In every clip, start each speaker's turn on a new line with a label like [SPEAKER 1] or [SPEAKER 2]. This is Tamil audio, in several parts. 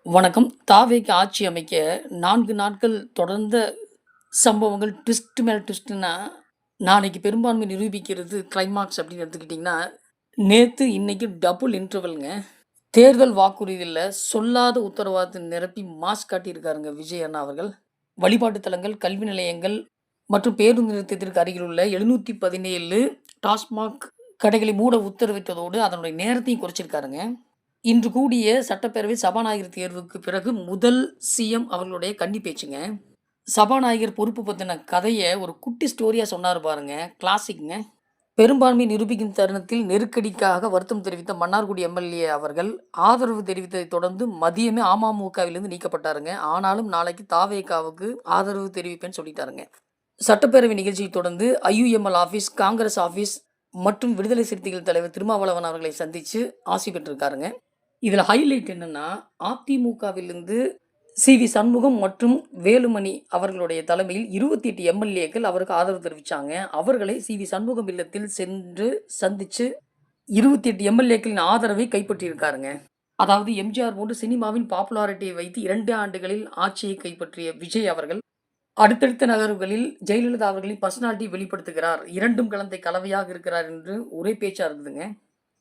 [SPEAKER 1] வணக்கம். தாவேக்கு ஆட்சி அமைக்க 4 நாட்கள் தொடர்ந்த சம்பவங்கள் ட்விஸ்ட் மேல ட்விஸ்ட்ன்னா, நாளைக்கு பெரும்பான்மை நிரூபிக்கிறது கிளைமாக்ஸ் அப்படின்னு எடுத்துக்கிட்டிங்கன்னா, நேத்து, இன்னைக்கு டபுள் இன்டர்வல்ங்க. தேர்தல் வாக்குறுதியில சொல்லாத உத்தரவாதத்தை நிரப்பி மாஸ் காட்டியிருக்காருங்க விஜய் அண்ணா அவர்கள். வழிபாட்டு தலங்கள், கல்வி நிலையங்கள் மற்றும் பேருந்து நிறுத்தத்திற்கு அருகில் உள்ள 717 டாஸ்மாக் கடைகளை மூட உத்தரவிட்டதோடு, அதனுடைய நேரத்தையும் குறைச்சிருக்காருங்க. இன்று கூடிய சட்டப்பேரவை சபாநாயகர் தேர்வுக்கு பிறகு முதல் சிஎம் அவர்களுடைய கன்னி பேச்சுங்க. சபாநாயகர் பொறுப்பு பத்தின கதையை ஒரு குட்டி ஸ்டோரியா சொன்னார் பாருங்க, கிளாசிக்ங்க. பெரும்பான்மை நிரூபிக்கும் தருணத்தில் நெருக்கடிக்காக வருத்தம் தெரிவித்த மன்னார்குடி எம்எல்ஏ அவர்கள் ஆதரவு தெரிவித்ததை தொடர்ந்து மதியமே அமமுகவிலிருந்து நீக்கப்பட்டாருங்க. ஆனாலும் நாளைக்கு தாவேகாவுக்கு ஆதரவு தெரிவிப்பேன்னு சொல்லிட்டாருங்க. சட்டப்பேரவை நிகழ்ச்சியை தொடர்ந்து ஐயுஎம்எல் ஆஃபீஸ், காங்கிரஸ் ஆஃபீஸ் மற்றும் விடுதலை சிறுத்தைகள் தலைவர் திருமாவளவன் அவர்களை சந்தித்து ஆசி பெற்றிருக்காருங்க. இதில் ஹைலைட் என்னன்னா, அதிமுகவிலிருந்து சி.வி. சண்முகம் மற்றும் வேலுமணி அவர்களுடைய தலைமையில் 28 எம்எல்ஏக்கள் அவருக்கு ஆதரவு தெரிவித்தாங்க. அவர்களை சி.வி. சண்முகம் இல்லத்தில் சென்று சந்தித்து 28 எம்எல்ஏக்களின் ஆதரவை கைப்பற்றியிருக்காருங்க. அதாவது எம்ஜிஆர் போன்று சினிமாவின் பாப்புலாரிட்டியை வைத்து 2 ஆண்டுகளில் ஆட்சியை கைப்பற்றிய விஜய் அவர்கள் அடுத்தடுத்த நகர்வுகளில் ஜெயலலிதா அவர்களின் பர்சனாலிட்டி வெளிப்படுத்துகிறார், இரண்டும் கலந்த கலவையாக இருக்கிறார் என்று ஒரே பேச்சா இருக்குதுங்க.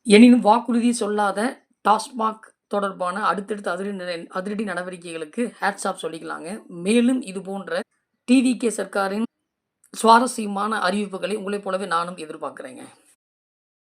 [SPEAKER 1] எனினும் வாக்குறுதி சொல்லாத டாஸ்மாக் தொடர்பான அடுத்தடுத்த அதிரடி நடவடிக்கைகளுக்கு ஹேட்ஸ் ஆஃப் சொல்லிக்கலாங்க. மேலும் இது போன்ற டிவிகே சர்க்காரின் சுவாரஸ்யமான அறிவிப்புகளை உங்களைப் போலவே நானும் எதிர்பார்க்குறேங்க.